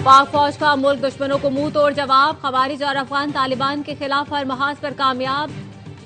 पाक फौज का मुल्क दुश्मनों को मुंह तोड़ जवाब। खवारिज और अफगान तालिबान के खिलाफ हर महाज पर कामयाब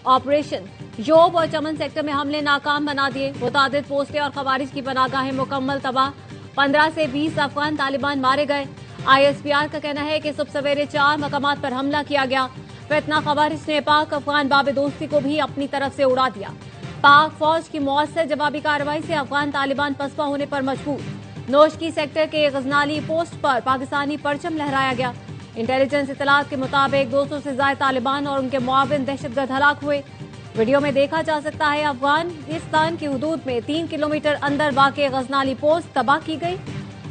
ऑपरेशन। योब और चमन सेक्टर में हमले नाकाम बना दिए। मुतादिद पोस्टें और खवारिज की पनागाहें मुकम्मल तबाह। 15 से 20 अफगान तालिबान मारे गए। ISPR का कहना है कि सुबह सवेरे 4 मकामात पर हमला किया गया। फितना खवारिज ने पाक अफगान बाब दोस्ती को भी अपनी तरफ से उड़ा दिया। पाक फौज की मौसर जवाबी कार्रवाई से अफगान तालिबान पसपा होने पर मजबूर। नोशकी सेक्टर के गजनाली पोस्ट पर पाकिस्तानी परचम लहराया गया। इंटेलिजेंस इतलात के मुताबिक 200 से ज्यादा तालिबान और उनके मुआविन दहशतगर्द हलाक हुए। वीडियो में देखा जा सकता है अफगानिस्तान की हुदूद में 3 किलोमीटर अंदर वाक़े गजनाली पोस्ट तबाह की गई।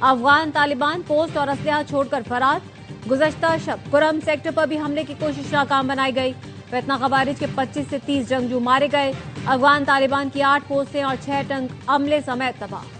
अफगान तालिबान पोस्ट और असलहा छोड़कर फरार। गुज़श्ता शब कुरम सेक्टर पर भी हमले की कोशिश नाकाम बनाई गई। फितना खवारिज के 25 से 30 जंगजू मारे गए। अफगान तालिबान की 8 पोस्टें और 6 टंक अमले समेत तबाह।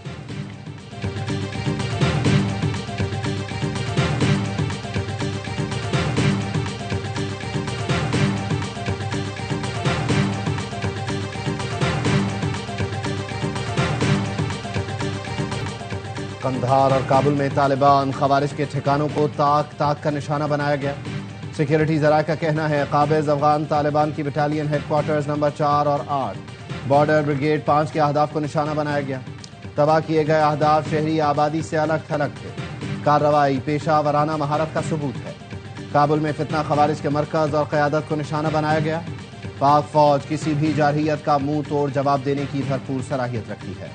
कंधार और काबुल में तालिबान खवारिज के ठिकानों को ताक ताक का निशाना बनाया गया। सिक्योरिटी जराये का कहना है काबिज अफगान तालिबान की बटालियन हेडक्वार्टर्स नंबर 4 और 8, बॉर्डर ब्रिगेड 5 के अहदाफ को निशाना बनाया गया। तबाह किए गए अहदाफ शहरी आबादी से अलग थलग थे। कार्रवाई पेशा वराना महारत का सबूत है। काबुल में फितना खवारिज के मरकज और क़यादत को निशाना बनाया गया। पाक फौज किसी भी जारहियत का मुंह तोड़ जवाब देने की भरपूर सलाहियत रखती है।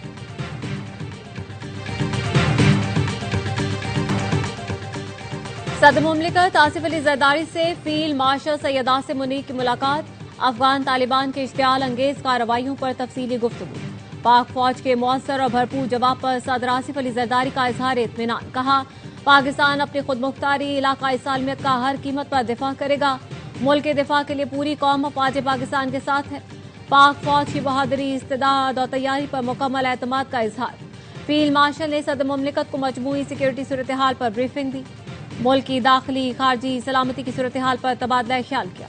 सदर मुमलिकत आसिफ अली जरदारी से फील्ड मार्शल सैयद आसिम मुनीर की मुलाकात। अफगान तालिबान के इश्तियाल अंगेज कार्रवाइयों पर तफसीली गुफ्तगू। पाक फौज के मौसर और भरपूर जवाब पर सदर आसिफ अली जरदारी का इजहार इत्मीनान। कहा पाकिस्तान अपनी खुद मुख्तारी इलाकाई सालमियत का हर कीमत पर दिफा करेगा। मुल्क के दिफा के लिए पूरी कौम अफवाज पाकिस्तान के साथ है। पाक फौज की बहादुरी, इस्तेदाद और तैयारी पर मुकम्मल एतमाद का इजहार। फील्ड मार्शल ने सदर मुमलिकत को मजमूई सिक्योरिटी सूरत हाल पर ब्रीफिंग दी। मुल्क की दाखिली खारजी सलामती की सूरत हाल पर तबादला ख्याल किया।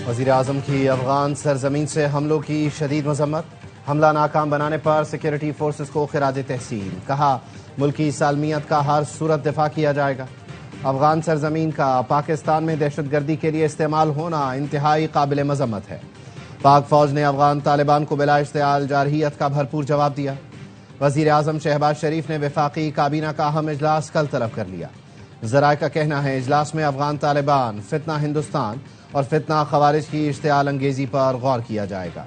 वज़ीर आज़म की अफगान सरजमीन से हमलों की शदीद मजम्मत। हमला नाकाम बनाने पर सिक्योरिटी फोर्सेस को खिराज तहसीन। कहा मुल्की सालमियत का हर सूरत दिफा किया जाएगा। अफगान सरजमीन का पाकिस्तान में दहशतगर्दी के लिए इस्तेमाल होना इंतहाई काबिल मजम्मत है। पाक फौज ने अफगान तालिबान को बिला इश्तियाल जारहियत का भरपूर जवाब दिया। वज़ीर आज़म शहबाज शरीफ ने वफाकी काबीना का अहम इजलास कल तलब कर लिया। ज़राए का कहना है इजलास में अफगान तालिबान, फितना हिंदुस्तान और फितना खवारिज की इश्तियाल अंगेजी पर गौर किया जाएगा।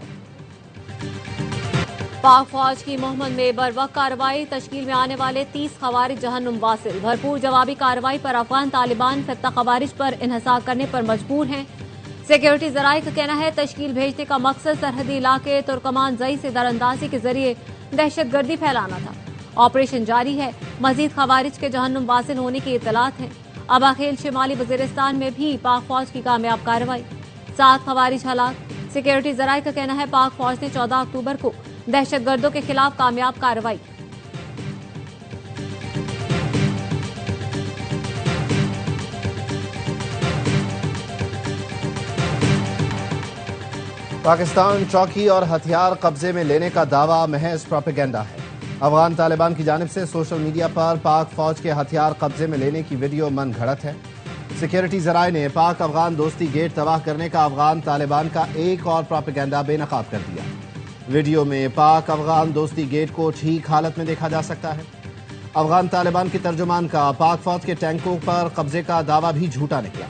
पाक फौज की मोहम्मद में बरवक्त कार्रवाई। तश्कील में आने वाले 30 खवारिज जहन्नुम वासिल। भरपूर जवाबी कार्रवाई पर अफगान तालिबान फितना खवारिज पर इन्हिसार करने पर मजबूर हैं। सिक्योरिटी जराये का कहना है तश्कील भेजने का मकसद सरहदी इलाके तुर्कमान जई से दरअंदाजी के जरिए दहशतगर्दी फैलाना था। ऑपरेशन जारी है। मजीद खवारिज के जहन्नुम वासिल होने की इतलात है। अबाखेल शिमाली वजीरिस्तान में भी पाक फौज की कामयाब कार्रवाई। 7 खवारिज हलाक। सिक्योरिटी जराये का कहना है पाक फौज ने 14 अक्टूबर को दहशतगर्दों के खिलाफ कामयाब कार्रवाई। पाकिस्तान चौकी और हथियार कब्जे में लेने का दावा महज प्रोपेगेंडा है। अफगान तालिबान की जानिब से सोशल मीडिया पर पाक फौज के हथियार कब्जे में लेने की वीडियो मन घड़त है। सिक्योरिटी जराये ने पाक अफगान दोस्ती गेट तबाह करने का अफगान तालिबान का एक और प्रोपेगेंडा बेनकाब कर दिया। वीडियो में पाक अफगान दोस्ती गेट को ठीक हालत में देखा जा सकता है। अफगान तालिबान की तर्जुमान का पाक फौज के टैंकों पर कब्जे का दावा भी झूठा निकला।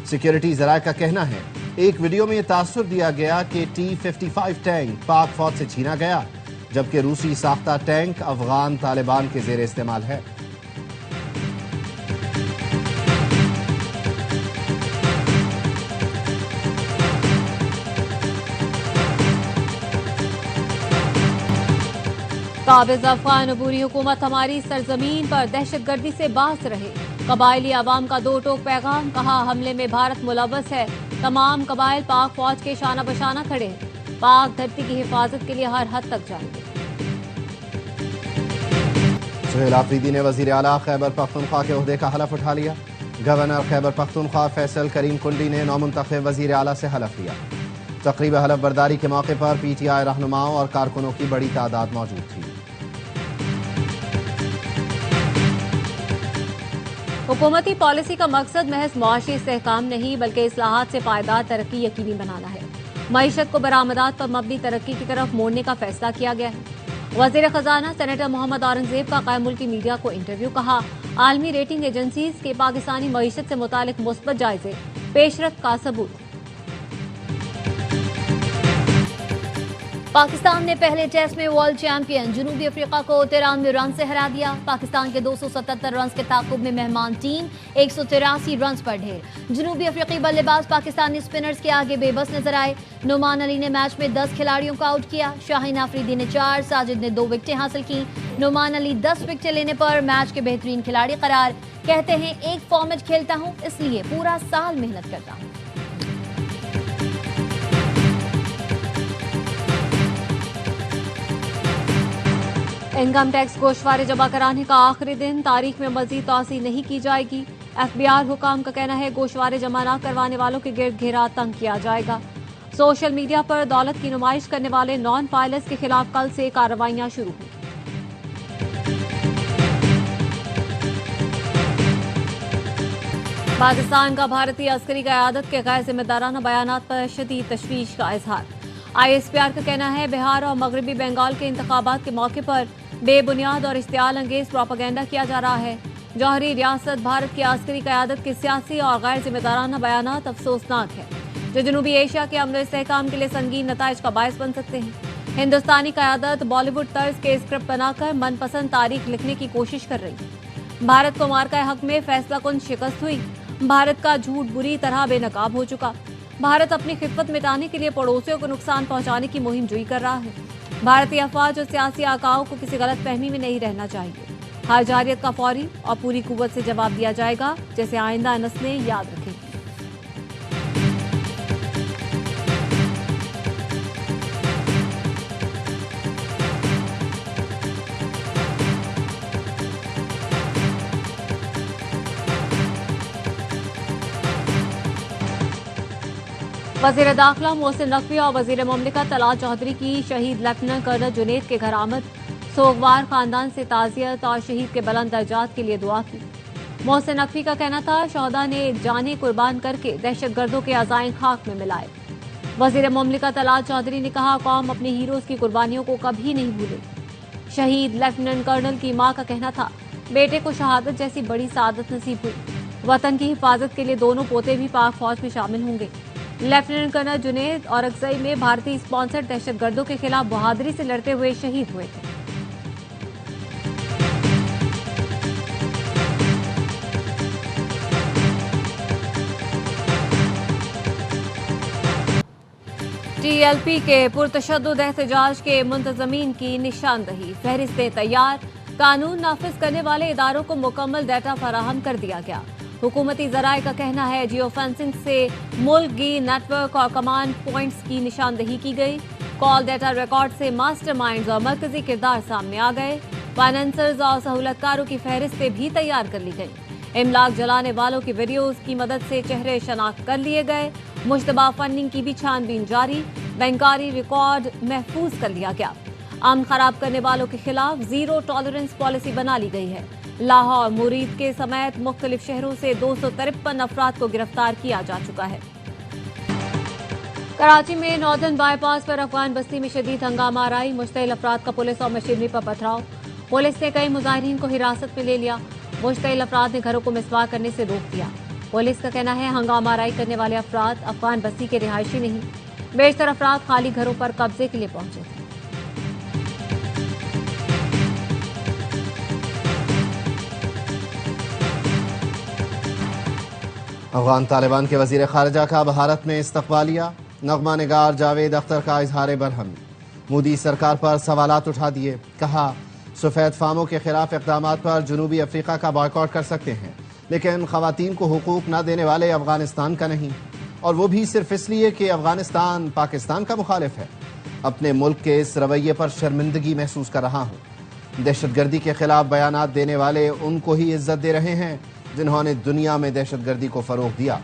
सिक्योरिटी जराये का कहना है एक वीडियो में यह तासुर दिया गया कि T-55 टैंक पाक फौज से छीना गया, जबकि रूसी साख्ता टैंक अफगान तालिबान के जेर इस्तेमाल है। काबिज अफगान अबूरी हुकूमत हमारी सरजमीन पर दहशतगर्दी से बाज रहे। कबायली अवाम का 2 टोक पैगाम। कहा हमले में भारत मुलव्वस है। तमाम कबाइल पाक फौज के शाना बशाना खड़े हैं। पाक धरती की हिफाजत के लिए हर हद तक जाएंगे। सुहेल आफरीदी ने वजीर आला खैबर पख्तूनख्वा के ओहदे का हलफ उठा लिया। गवर्नर खैबर पख्तूनख्वा फैसल करीम कुंडी ने नौमुंतखब वजीर आला से हलफ लिया। तकरीब हलफ बर्दारी के मौके पर PTI रहनुमाओं और कारकुनों की बड़ी तादाद मौजूद थी। हुकूमती पॉलिसी का मकसद महज मुआशी इस्तेहकाम नहीं बल्कि इस्लाहात से पायदार तरक्की यकीनी बनाना है। मईशत को बरामदात पर मबनी तरक्की की तरफ मोड़ने का फैसला किया गया है। वजीर खजाना सेनेटर मोहम्मद औरंगजेब का कायम मुल्की मीडिया को इंटरव्यू। कहा, आलमी रेटिंग एजेंसीज के पाकिस्तानी मईशत से मुतालिक मुस्बत जायजे पेशरफ का सबूत। पाकिस्तान ने पहले टेस्ट में वर्ल्ड चैंपियन जनूबी अफ्रीका को 93 रन से हरा दिया। पाकिस्तान के 277 रन के ताकुब में मेहमान टीम 183 रन पर ढेर। जनूबी अफ्रीकी बल्लेबाज पाकिस्तानी स्पिनर्स के आगे बेबस नजर आए। नुमान अली ने मैच में 10 खिलाड़ियों को आउट किया। शाहीन आफरीदी ने 4, साजिद ने 2 विकेटें हासिल की। नुमान अली 10 विकेटें लेने पर मैच के बेहतरीन खिलाड़ी करार। कहते हैं, एक फॉर्मेट खेलता हूं इसलिए पूरा साल मेहनत करता हूं। इनकम टैक्स गोशवारे जमा कराने का आखिरी दिन, तारीख में मजीद तोसी नहीं की जाएगी। FBI हुकाम का कहना है, गोशवारे जमा न करवाने वालों के गिर्द घेरा तंग किया जाएगा। सोशल मीडिया पर दौलत की नुमाइश करने वाले नॉन फाइलर्स के खिलाफ कल से कार्रवाइयां शुरू हुई। पाकिस्तान का भारतीय अस्करी क़यादत के गैर जिम्मेदाराना बयानात पर शदीद तशवीश का इजहार। ISPR का कहना है, बिहार और मगरबी बंगाल के इंतखाबात के मौके पर बेबुनियाद और इश्तियाल अंगेज प्रोपेगेंडा किया जा रहा है। जौहरी रियासत भारत की अस्करी क़यादत के सियासी और गैर जिम्मेदाराना बयानात अफसोसनाक है, जो जनूबी एशिया के अमन इस्तेहकाम के लिए संगीन नताइज का बायस बन सकते हैं। हिंदुस्तानी क़यादत बॉलीवुड तर्ज के स्क्रिप्ट बनाकर मनपसंद तारीख लिखने की कोशिश कर रही है। भारत को मार्का हक में फैसला कुन शिकस्त हुई। भारत का झूठ बुरी तरह बेनकाब हो चुका। भारत अपनी खिदमत मिटाने के लिए पड़ोसियों को नुकसान पहुंचाने की मुहिम जुई कर रहा है। भारतीय अफवाज और सियासी आकाओं को किसी गलत फहमी में नहीं रहना चाहिए। हर जारियत का फौरी और पूरी कुव्वत से जवाब दिया जाएगा, जैसे आइंदा नस्लें याद रखेंगी। वजीर दाखिला मोहसिन नकवी और वजीर मुमलिकत तलात चौधरी की शहीद लेफ्टिनेंट कर्नल जुनैद के घर आमद। सोगवार खानदान से ताजियत और शहीद के बुलंद दर्जात के लिए दुआ की। मोहसिन नकवी का कहना था, शहदा ने जानें कुर्बान करके दहशतगर्दों के अज़ाइम खाक में मिलाए। वजीर मुमलिकत तलात चौधरी ने कहा, कौम अपने हीरोज की कुर्बानियों को कभी नहीं भूलेगी। शहीद लेफ्टिनेंट कर्नल की मां का कहना था, बेटे को शहादत जैसी बड़ी सादत नसीब हुई। वतन की हिफाजत के लिए दोनों पोते भी पाक फौज में शामिल होंगे। लेफ्टिनेंट कर्नल जुनैद और अक्सई में भारतीय स्पॉन्सर्ड दहशतगर्दों के खिलाफ बहादुरी से लड़ते हुए शहीद हुए थे। TLP के पुरतशद्दुद एहतजाज के मुंतजमीन की निशानदही। फहरिस्तें तैयार। कानून नाफिज करने वाले इदारों को मुकम्मल डाटा फराहम कर दिया गया। हुकूमती जराये का कहना है, जियो फेंसिंग से मुल्की नेटवर्क और कमांड पॉइंट्स की निशानदही की गई। कॉल डाटा रिकॉर्ड से मास्टरमाइंड्स और मरकजी किरदार सामने आ गए। फाइनेंसर्स और सहूलतकारों की फहरिस्तें भी तैयार कर ली गई। इमलाक जलाने वालों की वीडियोज की मदद से चेहरे शनाख्त कर लिए गए। मुश्तबा फंडिंग की भी छानबीन जारी। बैंकारी रिकॉर्ड महफूज कर लिया गया। अमन खराब करने वालों के खिलाफ जीरो टॉलरेंस पॉलिसी बना ली गई है। लाहौर मुरीद के समेत मुख्तलिफ शहरों से 253 अफराद को गिरफ्तार किया जा चुका है। कराची में नॉर्दर्न बाईपास पर अफगान बस्ती में शदीद हंगामा आराई। मुश्तइल अफराद का पुलिस और मशीनरी पर पथराव। पुलिस ने कई मुजाहिरीन को हिरासत में ले लिया। मुश्तइल अफराद ने घरों को मिसवार करने से रोक दिया। पुलिस का कहना है, हंगामा आराई करने वाले अफराद अफगान बस्ती के रिहायशी नहीं, बेशतर अफराद खाली घरों पर कब्जे के लिए पहुंचे थे। अफगान तालिबान के वजीर खारजा का भारत में इस्तकबालिया। नगमा निगार जावेद अख्तर का इजहार बरहमी। मोदी सरकार पर सवालात उठा दिए। कहा, सफेद फामों के खिलाफ इक़दामात पर जनूबी अफ्रीका का बॉयकॉट कर सकते हैं, लेकिन खवातीन को हुकूक न देने वाले अफगानिस्तान का नहीं, और वो भी सिर्फ इसलिए कि अफगानिस्तान पाकिस्तान का मुखालिफ है। अपने मुल्क के इस रवैये पर शर्मिंदगी महसूस कर रहा हूँ। दहशतगर्दी के खिलाफ बयानात देने वाले उनको ही इज्जत दे रहे हैं जिन्होंने दुनिया में दहशतगर्दी को फरोग दिया।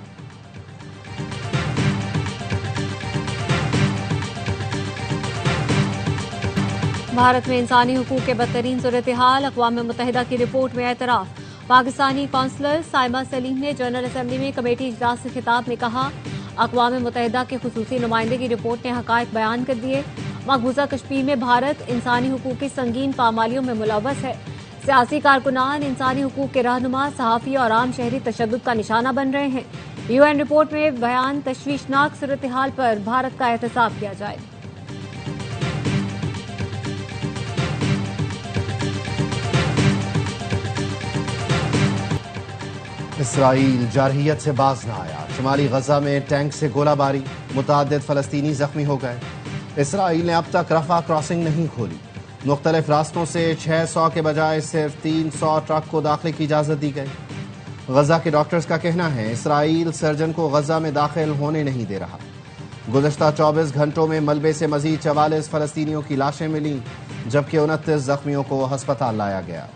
भारत में इंसानी हुकूक के बदतरीन सूरत हाल, अक़वाम मुत्तहिदा की रिपोर्ट में एतराफ़। पाकिस्तानी काउंसलर साइमा सलीम ने जनरल असम्बली में कमेटी इजलास से खिताब में कहा, अक़वाम मुत्तहिदा के खुसूसी नुमाइंदे की रिपोर्ट ने हक़ाइक़ बयान कर दिए। मकबूजा कश्मीर में भारत इंसानी हुकूक की संगीन पामालियों में मुलव्वस है। सियासी कारकुनान, इंसानी हुकूक के रहनुमा, सहाफ़ी और आम शहरी तशद्दुद का निशाना बन रहे हैं। UN रिपोर्ट में बयान तशवीशनाक सूरत हाल पर भारत का एहतसाब किया जाए। इसराइल जारहियत से बाज न आया। शुमाली गजा में टैंक से गोलाबारी, मुतअद्दिद फलस्तीनी जख्मी हो गए। इसराइल ने अब तक रफा क्रॉसिंग नहीं खोली। मुख्तलिफ रास्तों से 600 के बजाय सिर्फ 300 ट्रक को दाखिले की इजाजत दी गई। गजा के डॉक्टर्स का कहना है, इसराइल सर्जन को गजा में दाखिल होने नहीं दे रहा। गुज़श्ता 24 घंटों में मलबे से मजीद 44 फलस्तीनियों की लाशें मिली, जबकि 29 जख्मियों को अस्पताल लाया गया।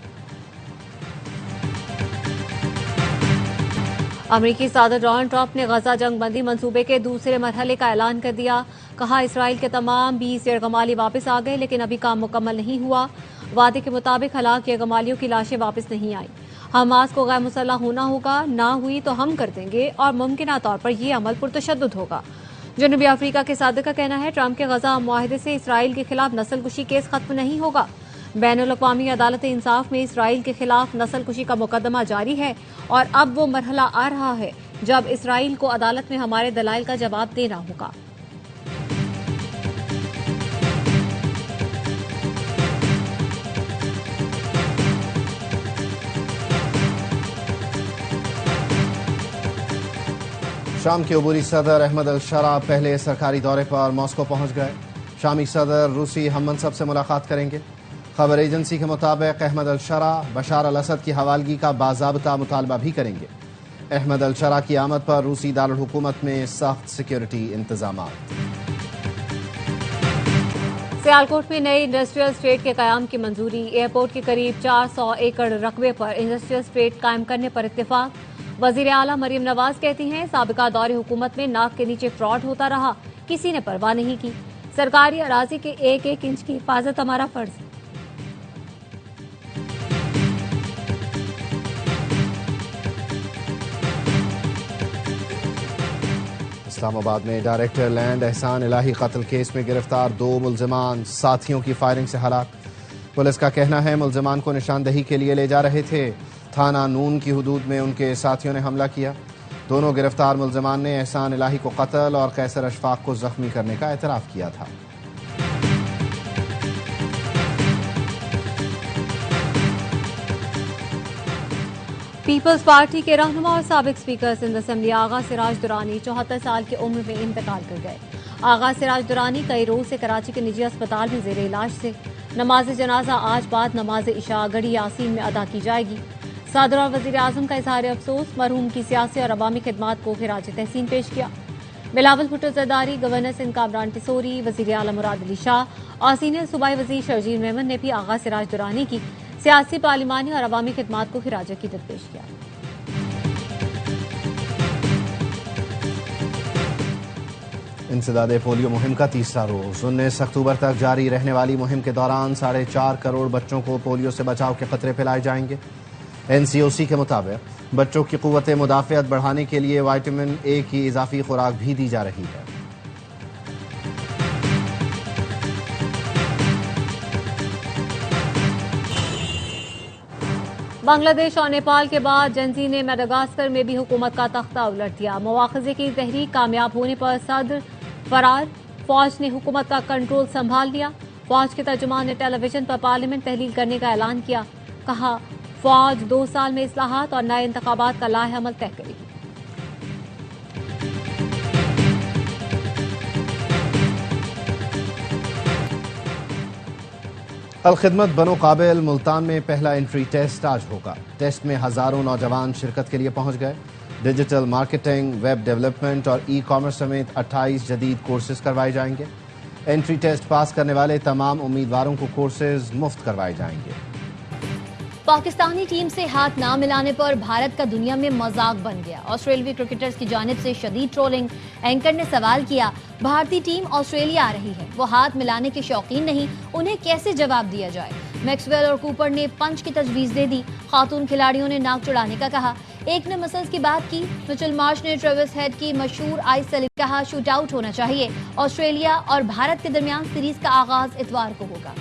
अमरीकी सदर डोनाल्ड ट्रंप ने गजा जंगबंदी मंसूबे के दूसरे मरहले का ऐलान कर दिया। कहा, इसराइल के तमाम 20 यरगमाली वापस आ गए, लेकिन अभी काम मुकम्मल नहीं हुआ। वादे के मुताबिक हलाक यरगमालियों की लाशें वापस नहीं आई। हमास को गैर मुसल्लह होना होगा, ना हुई तो हम कर देंगे और मुमकिन तौर पर यह अमल पुरतशद्दुद होगा। जनूबी अफ्रीका के सदर का कहना है, ट्रंप के गजा मुआहदे से इसराइल के खिलाफ नस्लकुशी केस खत्म नहीं होगा। बैनुल-अक़वामी अदालत इंसाफ में इसराइल के खिलाफ नस्लकुशी का मुकदमा जारी है और अब वो मरहला आ रहा है जब इसराइल को अदालत में हमारे दलाइल का जवाब देना होगा। शाम के अबूरी सदर अहमद अल-शरा पहले सरकारी दौरे पर मॉस्को पहुंच गए। शामी सदर रूसी हममनसब से मुलाकात करेंगे। खबर एजेंसी के मुताबिक अहमद अल-शरा बशार अल-असद की हवालगी का बाज़ाब्ता मुतालबा भी करेंगे। अहमद अल-शरा की आमद पर रूसी दारुल हुकूमत में सख्त सिक्योरिटी इंतजाम। सियालकोट में नई इंडस्ट्रियल स्टेट के कयाम की मंजूरी। एयरपोर्ट के करीब 400 एकड़ रकबे पर इंडस्ट्रियल स्टेट कायम करने पर इत्तेफाक। वजीर आला मरियम नवाज कहती हैं, साबिका दौरे हुकूमत में नाक के नीचे फ्रॉड होता रहा, किसी ने परवाह नहीं की। सरकारी अराजी के एक एक इंच की हिफाजत हमारा फर्ज। इस्लामाबाद में डायरेक्टर लैंड एहसान इलाही कत्ल केस में गिरफ्तार 2 मुल्जिमान साथियों की फायरिंग से हलाक। पुलिस का कहना है, मुल्जिमान को निशानदही के लिए ले जा रहे थे। थाना नून की हुदूद में उनके साथियों ने हमला किया। दोनों गिरफ्तार मुल्जिमान ने एहसान इलाही को कत्ल और कैसर अशफाक को जख्मी करने का एतराफ़ किया था। पीपल्स पार्टी के रहनुमा और साबिक स्पीकर सिंध असेंबली आगा सिराज दुरानी 74 साल की उम्र में इंतकाल कर गए। आगा सिराज दुरानी कई रोज से कराची के निजी अस्पताल में जेर इलाज थे। नमाज जनाजा आज बाद नमाज इशा गढ़ी यासीन में अदा की जाएगी। सदर और वजीर आजम का इजहार अफसोस, मरहूम की सियासी और अवामी खिदमात को खिराज तहसीन पेश किया। बिलावल भुट्टो जरदारी, गवर्नर सिंध कामरान टिसोरी, वजीर आला मुराद अली शाह और सीनियर सूबाई वजीर शर्जील मेमन ने भी आगा सिराज दुरानी की सियासी, पार्लिमानी और अवामी खिदमात को खिराज अकीदत पेश किया। इंसदादे पोलियो मुहिम का तीसरा रोज 19 अक्टूबर तक जारी रहने वाली मुहिम के दौरान 4.5 करोड़ बच्चों को पोलियो से बचाव के खतरे पिलाए जाएंगे। NCOC के मुताबिक बच्चों की कुव्वत मुदाफ़ियत बढ़ाने के लिए विटामिन A की इजाफी खुराक भी दी जा रही है। बांग्लादेश और नेपाल के बाद जेंजी ने मेडागास्कर में भी हुकूमत का तख्ता उलट दिया। मुआखजे की तहरीक कामयाब होने पर सदर फरार, फौज ने हुकूमत का कंट्रोल संभाल लिया। फौज के तर्जुमान ने टेलीविजन पर पार्लियामेंट तहलील करने का ऐलान किया। कहा, फौज 2 साल में इस्लाहात और नए इंतखाबात का लाहे-अमल तय करेगी। अलखिदमत बनो काबिल मुल्तान में पहला एंट्री टेस्ट आज होगा। टेस्ट में हजारों नौजवान शिरकत के लिए पहुंच गए। डिजिटल मार्केटिंग, वेब डेवलपमेंट और ई-कॉमर्स समेत 28 जदीद कोर्सेज करवाए जाएंगे। एंट्री टेस्ट पास करने वाले तमाम उम्मीदवारों को कोर्सेज मुफ्त करवाए जाएंगे। पाकिस्तानी टीम से हाथ ना मिलाने पर भारत का दुनिया में मजाक बन गया। ऑस्ट्रेलियाई क्रिकेटर्स की जानिब से शदीद ट्रोलिंग। एंकर ने सवाल किया, भारतीय टीम ऑस्ट्रेलिया आ रही है, वो हाथ मिलाने के शौकीन नहीं, उन्हें कैसे जवाब दिया जाए। मैक्सवेल और कूपर ने पंच की तजवीज दे दी। खातून खिलाड़ियों ने नाक चढ़ाने का कहा। एक ने मसल्स की बात की। मिचेल मार्श ने ट्रेविस हेड की मशहूर आइस सेलिंग कहा, शूट आउट होना चाहिए। ऑस्ट्रेलिया और भारत के दरमियान सीरीज का आगाज इतवार को होगा।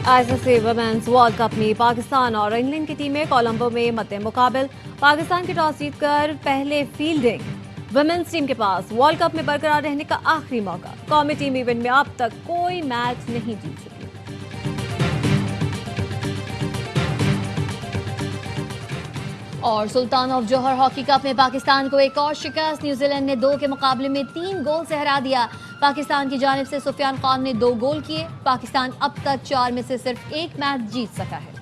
आईसीसी वुमेन्स वर्ल्ड कप में पाकिस्तान और इंग्लैंड की टीमें कोलंबो में मद्दे मुकाबिल। पाकिस्तान की टॉस जीतकर पहले फील्डिंग। वुमेन्स टीम के पास वर्ल्ड कप में बरकरार रहने का आखिरी मौका। कौमी टीम इवेंट में अब तक कोई मैच नहीं जीत सकी। और सुल्तान ऑफ जौहर हॉकी कप में पाकिस्तान को एक और शिकस्त। न्यूजीलैंड ने 2 के मुकाबले में 3 गोल से हरा दिया। पाकिस्तान की जानिब से सुफियान खान ने 2 गोल किए। पाकिस्तान अब तक 4 में से सिर्फ 1 मैच जीत सका है।